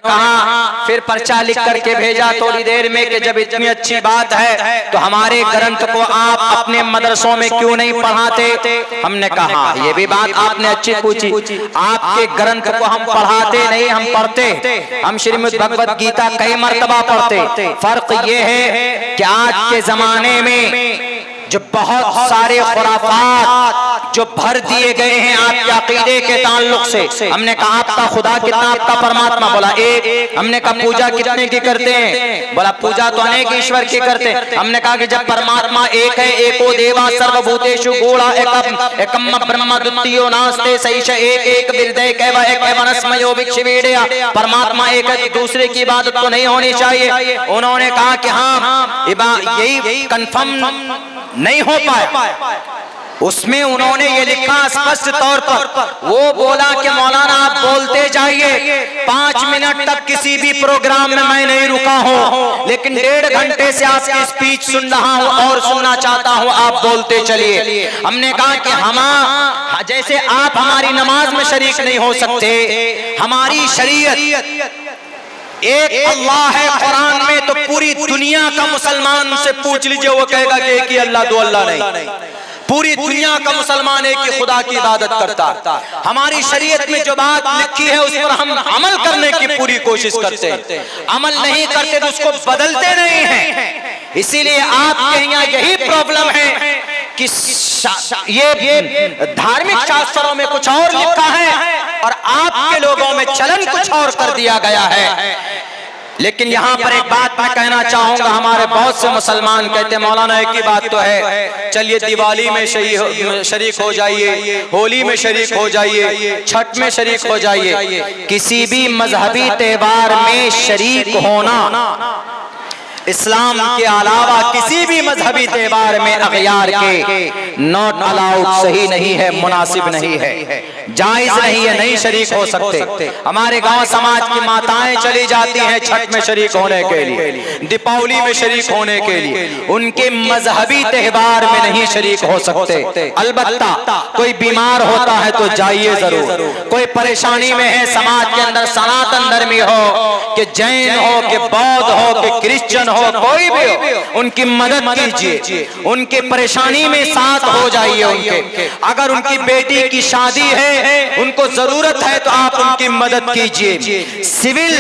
कहा फिर पर्चा लिख करके भेजा थोड़ी देर में कि जब इतनी अच्छी बात है तो हमारे ग्रंथ को आप अपने मदरसों में क्यों नहीं पढ़ाते। हमने कहा ये भी बात आपने अच्छी पूछी, आपके ग्रंथ को हम पढ़ाते नहीं, हम पढ़ते, हम श्रीमद् भगवत गीता कई मर्तबा पढ़ते। फर्क ये है कि आज के जमाने में जो बहुत सारे खुराफात जो भर दिए गए हैं आपके अकीदे के ताल्लुक से। हमने कहा आपका खुदा कितना, आपका परमात्मा, बोला एक। हमने कहा पूजा कितने की करते हैं, बोला पूजा तो अनेक ईश्वर की करते हैं। हमने कहा कि जब परमात्मा एक है, एको देवा सर्वभूतेषु गूढ़ा एकम ब्रह्म द्वितीयो नास्ते सैष एक विरदय कैव एक वनस्मयो विक्षिवीडया। परमात्मा एक है तो दूसरे की इबादत तो नहीं होनी चाहिए। उन्होंने कहा कि हाँ यही कंफर्म नहीं हो पाया। उसमें उन्होंने ये लिखा स्पष्ट तौर पर, वो बोला कि मौलाना आप बोलते जाइए, 5 मिनट तक किसी भी प्रोग्राम में मैं नहीं रुका हूँ, लेकिन 1.5 घंटे से आपकी स्पीच सुन रहा हूँ और सुनना चाहता हूँ, आप बोलते चलिए। हमने कहा कि हम जैसे आप हमारी नमाज में शरीक नहीं हो सकते, हमारी शरीयत एक अल्लाह है कुरान में, तो पूरी दुनिया का मुसलमान से पूछ लीजिए, वो कहेगा कि एक ही अल्लाह, दो अल्लाह नहीं। पूरी दुनिया का मुसलमान एक ही खुदा की इबादत करता। हमारी शरीयत में जो बात लिखी है उस पर हम अमल करने की पूरी कोशिश करते हैं, अमल नहीं करते तो उसको बदलते नहीं हैं। इसीलिए आपके यहाँ यही प्रॉब्लम है कि ये धार्मिक शास्त्रों में कुछ और लिखा है और आपके लोगों में चलन कुछ और कर दिया गया है। लेकिन यहाँ पर एक बात मैं कहना चाहूंगा, हमारे बहुत से मुसलमान कहते हैं मौलाना एक ही बात तो है, चलिए दिवाली में शरीक हो जाइए, होली में शरीक हो जाइए, छठ में शरीक हो जाइए। किसी भी मजहबी त्योहार में शरीक होना इस्लाम के अलावा किसी भी मजहबी त्योहार में अगयार के नॉट अलाउड, सही नहीं है, मुनासिब नहीं है, जायज नहीं है, नहीं शरीक हो सकते। हमारे गांव समाज की माताएं चली जाती हैं छठ में शरीक होने के लिए, दीपावली में शरीक होने के लिए, उनके मजहबी त्योहार में नहीं शरीक हो सकते। अलबत्ता कोई बीमार होता है तो जाइए जरूर, कोई परेशानी में है समाज के अंदर, सनातन धर्मी हो कि जैन हो कि बौद्ध हो कि क्रिश्चियन हो, कोई भी हो, उनकी मदद कीजिए, उनके परेशानी में साथ हो जाइए उनके। अगर उनकी बेटी की शादी है, उनको जरूरत है तो आप उनकी मदद कीजिए। सिविल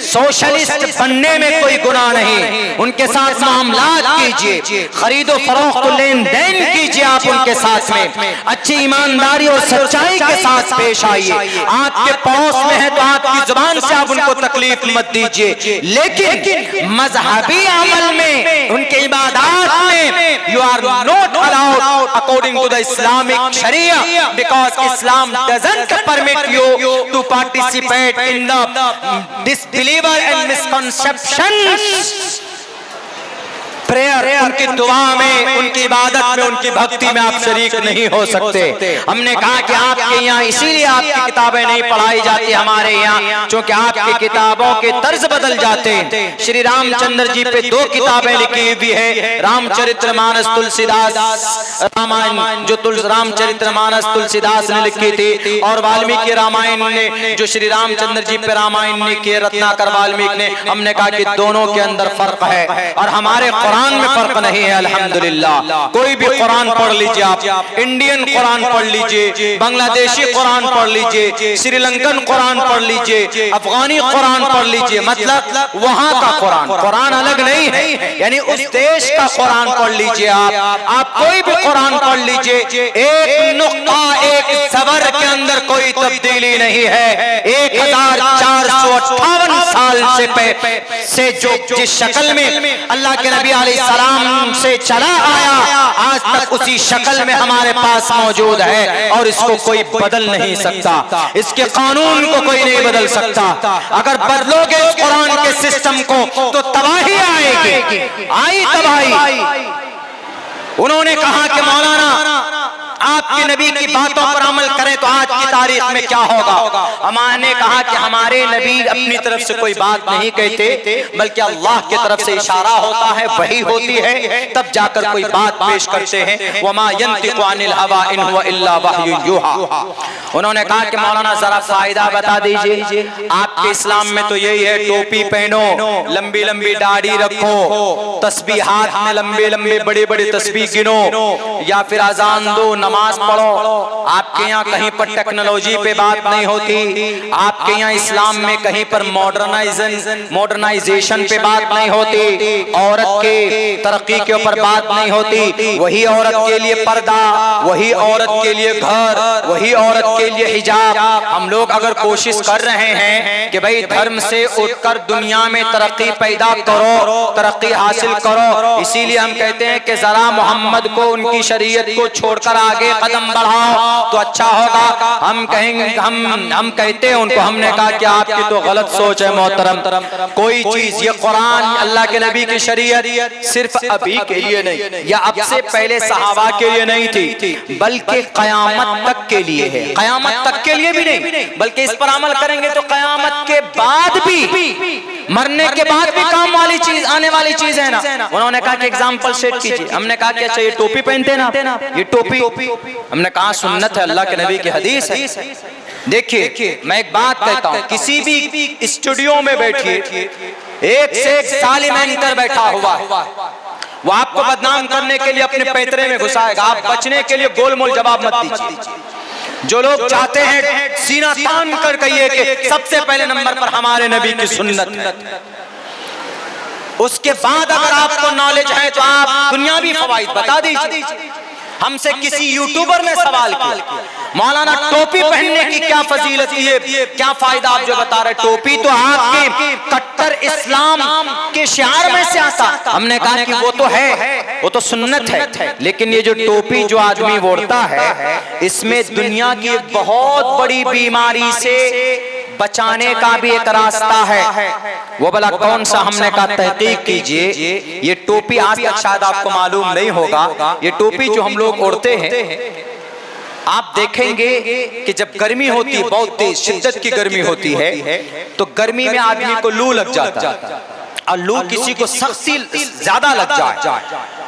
सोशलिस्ट बनने में कोई गुनाह नहीं, उनके साथ मामलात कीजिए, खरीदो फरोख्त लेन देन कीजिए आप उनके साथ में, अच्छी ईमानदारी और सच्चाई के साथ पेश आइए। आपके पड़ोस में है तो आपकी जुबान से आप उनको तकलीफ मत दीजिए, लेकिन मजहबी अमल में, उनके इबादत में you are not allowed according to the Islamic sharia, because Islam doesn't permit you to participate in the disbeliever and misconceptions. Prayer, उनकी दुआ में, उनकी इबादत में, उनकी भक्ति में आप शरीक नहीं हो सकते। हमने कहा कि आपके यहाँ इसीलिए आपकी किताबें नहीं पढ़ाई जाती हमारे यहाँ, क्योंकि आपकी किताबों के तर्ज बदल जाते हैं। श्री रामचंद्र जी पे 2 किताबें लिखी हुई है, रामचरितमानस तुलसीदास रामायण, जो रामचरितमानस तुलसीदास ने लिखी थी, और वाल्मीकि रामायण ने जो श्री रामचंद्र जी पे रामायण लिखी है रत्नाकर वाल्मीकि ने। हमने कहा कि दोनों के अंदर फर्क है और हमारे कुरान में फर्क नहीं है। अल्हम्दुलिल्लाह, कोई भी कुरान पढ़ लीजिए आप, इंडियन कुरान पढ़ लीजिए, बांग्लादेशी कुरान पढ़ लीजिए, श्रीलंकन कुरान पढ़ लीजिए, अफगानी कुरान पढ़ लीजिए, मतलब वहां का कुरान अलग नहीं है, यानी उस देश का कुरान पढ़ लीजिए आप कोई भी कुरान पढ़ लीजिए, एक नुक्ता एक ज़बर के अंदर कोई तब्दीली नहीं है। 1458 साल से जो जिस शक्ल में अल्लाह के नबी सलाम से चला आया, आज तक उसी शक्ल में हमारे पास मौजूद है और इसको कोई बदल नहीं सकता, इसके कानून को कोई नहीं बदल सकता। अगर बदलोगे इस कुरान के सिस्टम को तो तबाही आएगी, आई तबाही। उन्होंने कहा कि मौलाना आपके नबी की बातों पर अमल करें तो आज की तारीख में क्या होगा। हमारे कहा कि हमारे नबी अपनी तरफ से कोई बात नहीं कहते, बल्कि अल्लाह की तरफ से इशारा होता है, वही होती है, तब जाकर कोई बात पेश करते हैं। वमा यंतिकु अनिल हवा इन हुवा इल्ला वह्युन यूहा। उन्होंने कहा कि मौलाना जरा फायदा बता दीजिए, आपके इस्लाम में तो यही है, टोपी पहनो, लंबी लंबी दाढ़ी रखो, तस्बीह हाथ में लंबे लंबे बड़े बड़े तस्बीह गिनो, या फिर अजान दो, नमाज पढ़ो। आपके यहाँ कहीं पर टेक्नोलॉजी पे बात नहीं होती, आपके यहाँ इस्लाम में कहीं पर मॉडर्नाइजेशन पे बात नहीं होती, औरत के तरक्की के ऊपर बात नहीं होती। वही औरत के लिए पर्दा, वही औरत के लिए घर, वही औरत के लिए हिजाब। हम लोग अगर कोशिश कर रहे हैं कि भाई धर्म से उठकर दुनिया में तरक्की पैदा करो, तरक्की हासिल करो, इसीलिए हम कहते हैं कि जरा मोहम्मद को, उनकी शरीयत को छोड़कर आगे कदम बढ़ाओ तो अच्छा होगा। हम कहेंगे, हम कहते हैं उनको, हमने कहा कि आपकी तो गलत सोच है मोहतरम। कोई चीज, ये कुरान, अल्लाह के नबी की शरीयत सिर्फ अभी के लिए नहीं, या अब से पहले सहाबा के लिए नहीं थी, बल्कि कयामत तक के लिए है। कयामत तक के लिए भी नहीं, बल्कि इस पर अमल करेंगे तो कयामत के बाद भी, मरने के बाद भी काम वाली चीज, आने वाली चीज है ना। उन्होंने कहा कि एग्जाम्पल सेट कीजिए। हमने कहा कि अच्छा ये टोपी पहनते ना, ये टोपी, हमने कहा सुन्नत है, अल्लाह के नबी की हदीस है। देखिए मैं एक बात कहता हूँ, किसी भी स्टूडियो में बैठिए, एक से एक जालिम एंकर बैठा हुआ है, वो आपको बदनाम करने के लिए अपने पैतरे में घुसाएगा। आप बचने के लिए गोलमोल जवाब मत दीजिए। जो लोग चाहते हैं सीना तान कर कहिए कि सबसे पहले नंबर पर हमारे नबी की सुन्नत, उसके बाद अगर आपको नॉलेज है तो आप दुनियावी फवाइद बता दीजिए। हमसे किसी यूट्यूबर ने सवाल किया, मौलाना टोपी पहनने की क्या फजीलत है, क्या फायदा आप जो बता रहे, टोपी तो आपके कट्टर इस्लाम के शिआर में से आता। हमने कहा कि वो तो है, वो तो सुन्नत है, लेकिन ये जो टोपी जो आदमी ओढ़ता है, इसमें दुनिया की एक बहुत बड़ी बीमारी से बचाने का भी एक रास्ता है। वो भला कौन सा? हमने कहा तहकीक कीजिए। ये टोपी आज तक शायद आपको मालूम नहीं होगा, ये टोपी जो हम लोग ओढ़ते हैं, आप देखेंगे कि जब गर्मी होती है, बहुत तेज शिद्दत की गर्मी होती है, तो गर्मी में आदमी को लू लग जाता है, और लू किसी को सख्ती ज्यादा लग जाए,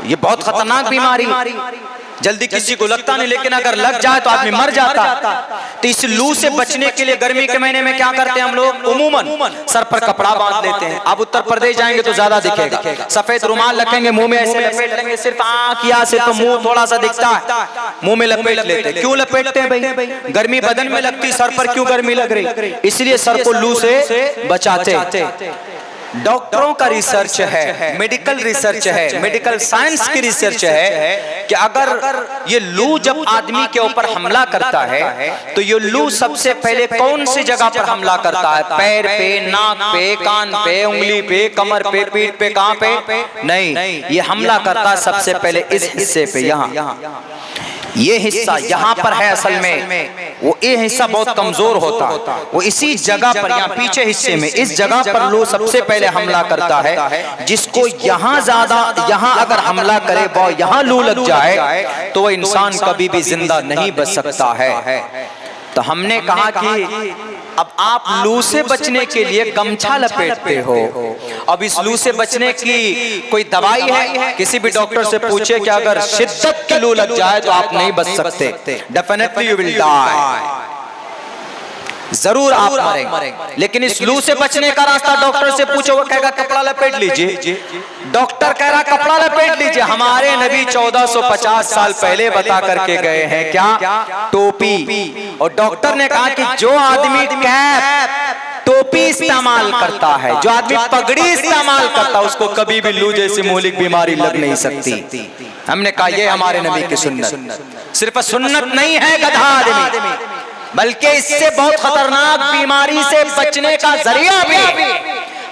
ये बहुत खतरनाक बीमारी, जल्दी किसी को लगता नहीं, लेकिन अगर लग जाए तो आदमी मर जाता। तो इस लू से बचने के लिए गर्मी के महीने में क्या करते हैं हम लोग? उमूमन सर पर कपड़ा बांध लेते हैं। अब उत्तर प्रदेश जाएंगे तो ज्यादा दिखेगा, सफेद रुमाल रखेंगे, मुंह में ऐसे लपेट लेंगे, सिर्फ आंख या से तो मुंह थोड़ा सा दिखता है, मुंह में लपेट लेते हैं। क्यों लपेटते हैं भाई? गर्मी बदन में लगती, सर पर क्यों गर्मी लग रही? इसलिए सर को लू से बचाते। डॉक्टरों का रिसर्च है, मेडिकल रिसर्च है, मेडिकल साइंस की रिसर्च है कि अगर ये लू जब आदमी के ऊपर हमला करता है तो ये लू सबसे पहले कौन सी जगह पर हमला करता है? पैर पे, नाक पे, कान पे, उंगली पे, कमर पे, पीठ पे, कहां पे? नहीं, ये हमला करता है सबसे पहले इस हिस्से पे, यहाँ ये हिस्सा यहाँ पर है। असल में वो ये हिस्सा बहुत कमजोर होता है, वो इसी जगह पर, यहाँ पीछे हिस्से में, इस जगह पर लू सबसे पहले हमला करता है। जिसको यहाँ ज्यादा, यहाँ अगर हमला करे, वो यहाँ लू लग जाए तो वो इंसान कभी भी जिंदा नहीं बच सकता है। तो हमने कहा कि अब आप लू से बचने के लिए गमछा लपेटते हो, अब इस लू से बचने की कोई दवाई है? किसी भी डॉक्टर से पूछे कि अगर शिद्दत की लू लग जाए तो आप नहीं बच सकते, डेफिनेटली यू विल डाई, जरूर आप मरेंगे। लेकिन इस लू से बचने का रास्ता डॉक्टर से पूछो, वो कहेगा कपड़ा लपेट लीजिए। डॉक्टर कह रहा कपड़ा लपेट लीजिए, हमारे नबी 1450 साल पहले बता करके गए हैं क्या? टोपी। और डॉक्टर ने कहा कि जो आदमी कैप, टोपी इस्तेमाल करता है, जो आदमी पगड़ी इस्तेमाल करता है, उसको कभी भी लू जैसी मौलिक बीमारी लग नहीं सकती। हमने कहा ये हमारे नबी की सुन्नत, सिर्फ सुन्नत नहीं है गधा आदमी, बल्कि इससे बहुत खतरनाक बीमारी से बचने का जरिया भी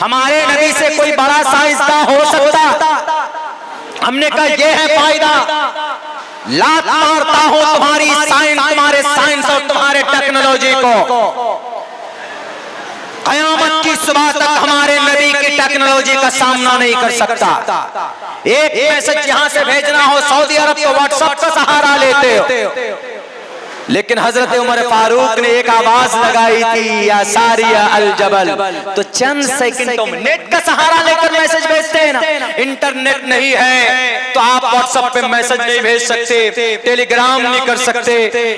हमारे नबी से कोई बड़ा साइंसदान हो सकता। हमने कहा यह है फायदा, लात मारता हो तुम्हारी साइंस, तुम्हारे साइंस और तुम्हारे टेक्नोलॉजी को। कयामत की सुबह तक हमारे नबी की टेक्नोलॉजी का सामना नहीं कर सकता। एक मैसेज यहां से भेजना हो सऊदी अरब तो व्हाट्सएप का सहारा लेते हो, लेकिन हजरत उमर फारूक ने एक आवाज लगाई थी, या सारिया अल जबल, तो चंद सेकंडों में नेट का सहारा लेकर मैसेज भेजते हैं ना। इंटरनेट नहीं है तो आप व्हाट्सएप पे मैसेज नहीं भेज सकते, टेलीग्राम नहीं कर सकते,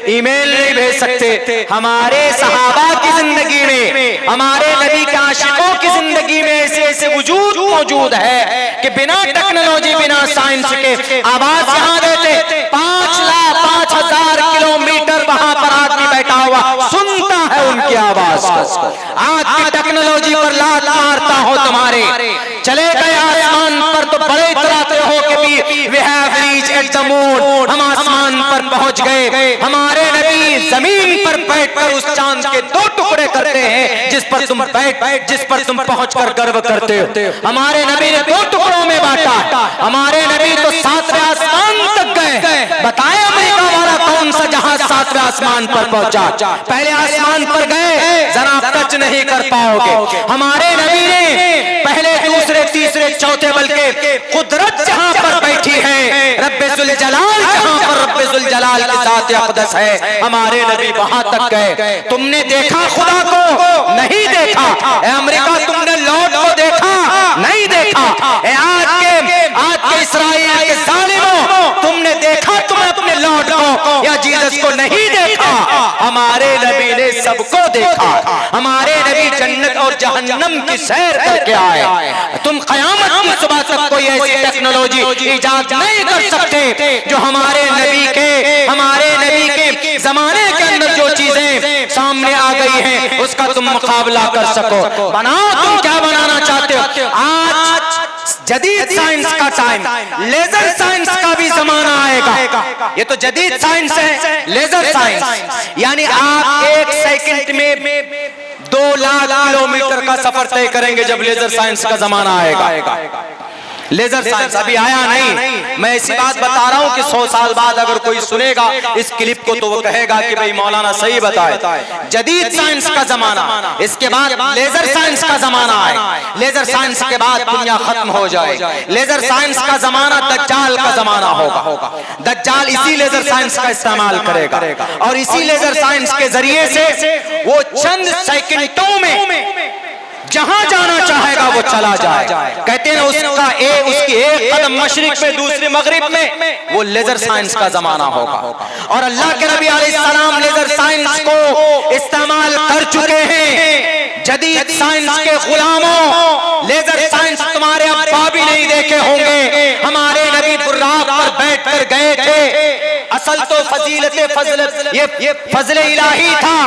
ईमेल नहीं भेज सकते। हमारे सहाबा की जिंदगी में, हमारे नबी के आशिकों की जिंदगी में ऐसे ऐसे वजूद मौजूद है कि बिना टेक्नोलॉजी, बिना साइंस के आवाज यहाँ देते 5,05,000 किलोमीटर वहां पर आदमी बैठा हुआ सुनता है उनकी आवाज को। आज की टेक्नोलॉजी पर लात मारता हो तुम्हारे, चले गए आसमान पर तो बड़े इतराते हो कि we have reached at the moon, हम आसमान पर पहुंच गए। हमारे नबी जमीन पर बैठकर उस चांद के 2 टुकड़े करते हैं जिस पर तुम पहुंचकर गर्व करते हो। हमारे नबी ने 2 टुकड़ों में बांटा। हमारे नबी तो 7वें आसमान तक गए। बताया अमेरिका वाला कौन सा जहाज 7वें आसमान पर पहुंचा? पहले आसमान पर गए, जरा टच नहीं कर पाओगे। हमारे नबी ने पहले, दूसरे, तीसरे, चौथे, बल्कि कुदरत जहां पर बैठी है, रब्बे जुल जलाल जहां पर रब्बे जुल जलाल की जात अक़दस है, हमारे नबी वहां तक गए। तुमने देखा खुदा को? नहीं देखा। अमेरिका तुमने लॉर्ड को देखा? नहीं देखा। आज के इस्राइल के जालिमों, तुमने देखा तुम्हें अपने लॉर्ड को या जीसस को? नहीं देखा। हमारे नबी ने सबको देखा। हमारे नबी जन्नत और जहन्नम की सैर करके आए। तुम क़यामत की सुबह तक कोई ऐसी टेक्नोलॉजी इजाद नहीं कर सकते जो हमारे नबी के जमाने के अंदर जो चीजें सामने आ गई हैं उसका तुम मुकाबला कर सको। बनाओ, तुम क्या बनाना चाहते हो? आज जदीद साइंस का टाइम, लेजर साइंस का भी जमाना आएगा। ये तो जदीद साइंस है, लेजर साइंस, यानी आप 1 सेकंड में 2 लाख किलोमीटर का सफर तय करेंगे जब लेजर साइंस का जमाना आएगा। लेजर साइंस अभी आया नहीं। मैं ऐसी बात बता रहा हूं कि 100 साल बाद अगर कोई सुनेगा इस क्लिप को तो वो कहेगा कि भाई मौलाना सही बताए। जदीद साइंस का जमाना, इसके बाद लेजर साइंस का जमाना आए। लेजर साइंस के बाद दुनिया खत्म हो जाए। लेजर साइंस का जमाना दज्जाल का जमाना होगा। दज्जाल इसी लेजर साइंस का इस्तेमाल करेगा और इसी लेजर साइंस के जरिए से वो चंद सेकंडों में जहां जाना चाहेगा वो चला जाए। कहते हैं उसकी एक कदम मशरिक में, दूसरी मगरिब में, वो लेजर साइंस का जमाना होगा। और अल्लाह के नबी अलैहिस्सलाम लेजर साइंस को इस्तेमाल कर चुके हैं। जदीद साइंस के गुलामों, लेजर साइंस तुम्हारे अब्बा भी नहीं देखे होंगे। हमारे नबी बुर्राक पर बैठकर गए थे। असल तो ये फजले इलाही था,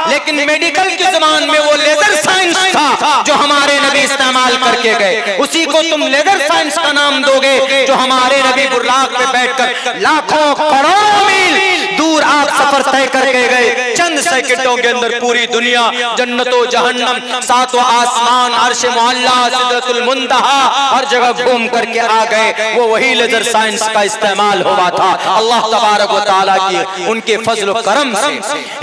लेकिन मेडिकल की ज़बान में वो लेजर साइंस था जो हमारे नबी इस्तेमाल करके गए। उसी को तुम लेजर साइंस का नाम दोगे जो हमारे नबी बुर्राक पे बैठकर लाखों करोड़ों मील दूर आप सफर तय करके गए। चंद सेकंडों के अंदर पूरी दुनिया, जन्नतो जहन्नम, 7वां आसमान, अर्श मुअल्ला, सिदरतुल मुंतहा, हर जगह घूम करके आ गए। वो वही लेजर साइंस का इस्तेमाल हुआ था अल्लाह तबारक व तआला की उनके फजल व करम से।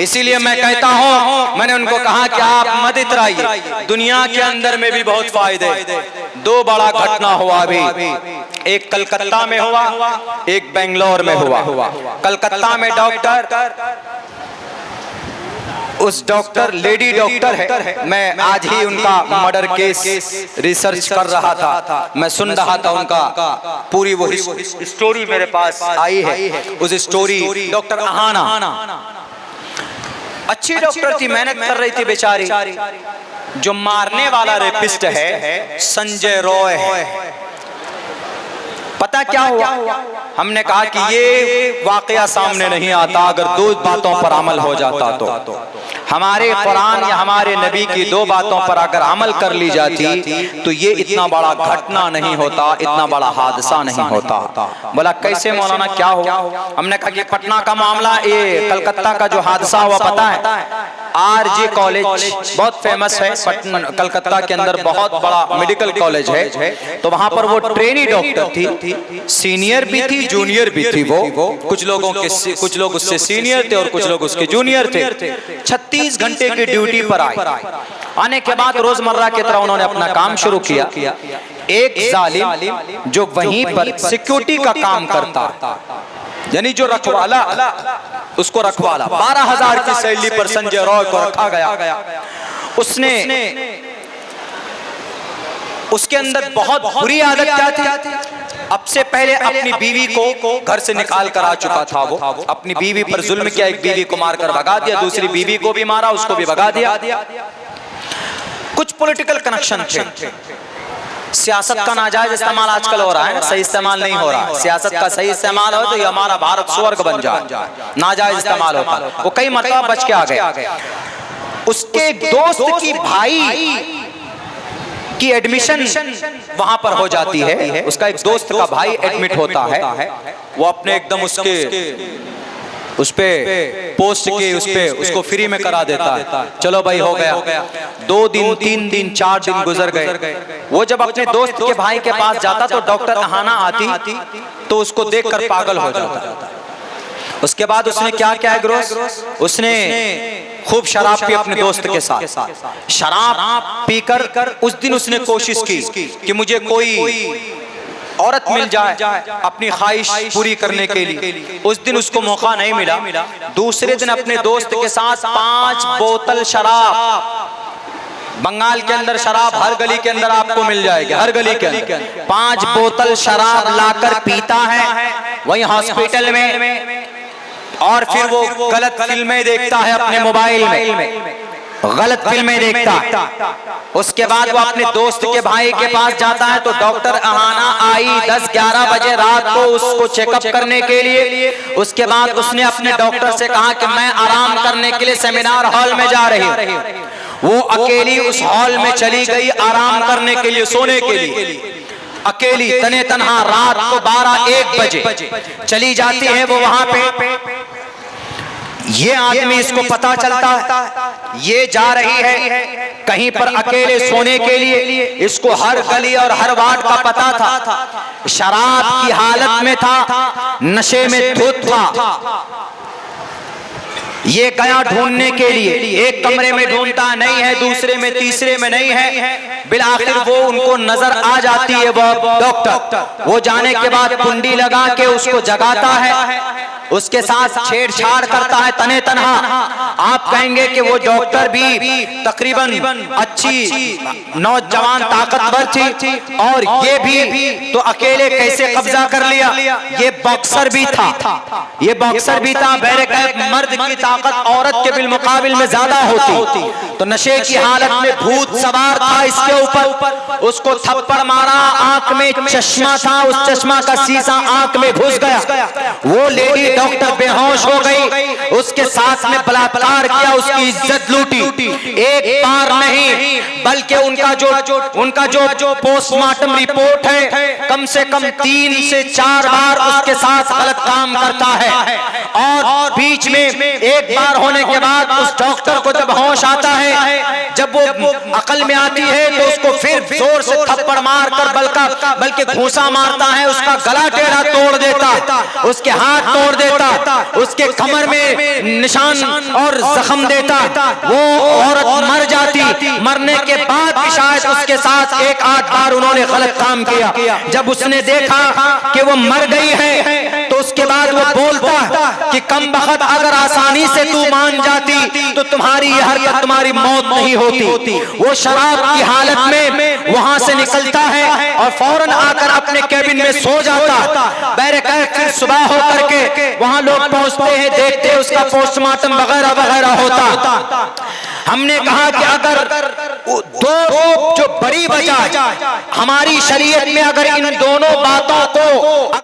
इसीलिए मैं कहता हूँ, मैंने उनको कहा कि आप मत इतराइए, दुनिया के अंदर में भी बहुत फायदे। 2 बड़ा घटना हुआ अभी, एक कलकत्ता में हुआ, एक बेंगलोर में हुआ। कलकत्ता में उस डॉक्टर, लेडी डॉक्टर है, मैं आज ही उनका मर्डर केस रिसर्च कर रहा था, मैं सुन रहा था उनका पूरी वो स्टोरी मेरे पास आई है। उस स्टोरी, डॉक्टर अहाना अच्छी डॉक्टर थी, मेहनत कर रही थी बेचारी। जो मारने वाला रेपिस्ट है संजय रॉय है। पता क्या हुआ? हमने कहा कि ये वाकया सामने नहीं आता अगर 2 बातों पर अमल हो जाता तो। हमारे कुरान या हमारे नबी की 2 बातों पर अगर अमल कर ली जाती तो ये इतना बड़ा घटना नहीं होता, इतना बड़ा हादसा नहीं होता। बोला कैसे मौलाना, क्या हुआ? हमने कहा कि पटना का मामला, ये कलकत्ता का जो हादसा हुआ पता है? आरजे कॉलेज बहुत फेमस है कलकत्ता के अंदर, बहुत बड़ा मेडिकल कॉलेज है। तो वहां पर वो ट्रेनी डॉक्टर थी, सीनियर भी थी, जूनियर भी थी। वो कुछ लोग उससे सीनियर थे और कुछ लोग उसके जूनियर थे। 36 घंटे की ड्यूटी पर आई आने के बाद रोजमर्रा की तरह उन्होंने अपना काम शुरू किया। एक जालिम जो वहीं पर सिक्योरिटी का काम करता, यानी जो रखवाला, उसको रखवाला 12,000 की सैलरी पर संजय रॉय को रखा गया। उसने, उसके अंदर बहुत बुरी आदत क्या थी, अब से पहले अपनी बीवी को घर से निकाल कर आ चुका था। वो अपनी बीवी पर जुल्म किया, एक बीवी को मारकर भगा दिया, दूसरी बीवी को भी मारा, उसको भी भगा दिया। कुछ पॉलिटिकल कनेक्शन थे। सियासत का नाजायज इस्तेमाल आजकल हो रहा है, सही इस्तेमाल नहीं हो रहा। सियासत का सही इस्तेमाल हो तो ये हमारा भारत स्वर्ग बन जाए, नाजायज इस्तेमाल होता। वो कई मरतबा बच के आ गया। उसके दोस्त की भाई की एडमिशन वहां पर हो जाती है। उसका एक दोस्त का भाई एडमिट होता है। वो अपने एकदम उस पे पोस्ट के उस पे उसको फ्री में करा देता है। चलो भाई हो गया। 2 दिन 3 दिन 4 दिन गुजर गए। वो जब अपने दोस्त के भाई के पास जाता तो डॉक्टर अहाना आती तो उसको देखकर पागल हो जाता। उसके बाद उसने क्या किया है ग्रोस, उसने खूब शराब पी अपने दोस्त के साथ। शराब पीकर उस दिन उसने कोशिश की कि मुझे कोई औरत मिल जाए अपनी ख्वाहिश पूरी करने के लिए। उस दिन उसको मौका नहीं मिला। दूसरे दिन अपने दोस्त के साथ 5 बोतल शराब, बंगाल के अंदर शराब हर गली के अंदर आपको मिल जाएगी, हर गली के अंदर 5 बोतल शराब लाकर पीता है वहीं हॉस्पिटल में। और फिर वो गलत फिल्में देखता है अपने मोबाइल में, गलत फिल्में देखता है। उसके बाद वो अपने दोस्त के भाई के पास जाता है तो डॉक्टर अहाना आई 10-11 बजे रात को उसको चेकअप करने के लिए। उसके बाद उसने अपने डॉक्टर से कहा कि मैं आराम करने के लिए सेमिनार हॉल में जा रही हूँ। वो अकेली उस हॉल में चली गई आराम करने के लिए, सोने के लिए। अकेली तने तनहा रात को 12-1 बजे चली जाती है वो वहां पे। ये आदमी, इसको पता चलता है ये जा रही है कहीं पर अकेले सोने के लिए। इसको हर गली और हर वार्ड का पता था। शराब की हालत में था, नशे में धुत था। ये गया ढूंढने के लिए, एक कमरे में ढूंढता नहीं है, दूसरे में, तीसरे में नहीं है। बिलाखिर वो उनको नजर आ जाती है वो डॉक्टर। वो जाने के बाद कुंडी लगा के उसको जगाता है, उसके साथ छेड़छाड़ करता है तने तनहा। आप कहेंगे कि वो डॉक्टर भी तकरीबन अच्छी नौजवान ताकतवर थी, और ये भी तो अकेले कैसे कब्जा कर लिया। ये बॉक्सर भी था, ये बॉक्सर भी था। बहरकैफ मर्द की ताकत औरत के बिलमुकाबिल में ज्यादा होती। तो नशे की हालत में भूत सवार था इसके ऊपर। उसको थप्पड़ मारा, आंख में चश्मा था, उस चश्मा का शीशा आंख में घुस गया। वो लेडी डॉक्टर बेहोश हो गई। उसके साथ में बलात्कार किया, उसकी इज्जत लूटी। एक बार नहीं बल्कि उनका जो पोस्टमार्टम रिपोर्ट है कम से कम 3 से 4 बार उसके साथ गलत काम करता है। और बीच में एक बार होने के बाद उस डॉक्टर को जब होश आता है, जब वो अकल में आती है तो उसको फिर जोर से थप्पड़ मारकर बल्कि घूंसा मारता है। उसका गला टेढ़ा तोड़ देता, उसके हाथ तोड़ देता, उसके कमर में निशान और जख्म देता। वो औरत मर जाती। मरने के बाद भी शायद उसके साथ 1-8 बार उन्होंने गलत काम किया। जब उसने देखा कि वो मर गई है तो उसके बाद वो बोलता कि कम बखत अगर आसानी से तू मान जाती तो तुम्हारी यह हरकत, तुम्हारी मौत नहीं होती। वो शराब की हालत में वहां से निकलता है और फौरन आकर अपने कैबिन में सो जाता। बहरकैफ फिर सुबह होकर के वहां लोग पहुंचते हैं, देखते हैं उसका पोस्टमार्टम वगैरह वगैरह होता। हमने कहा कि अगर 2 जो बड़ी वजह हमारी शरीयत में अगर इन दोनों बातों को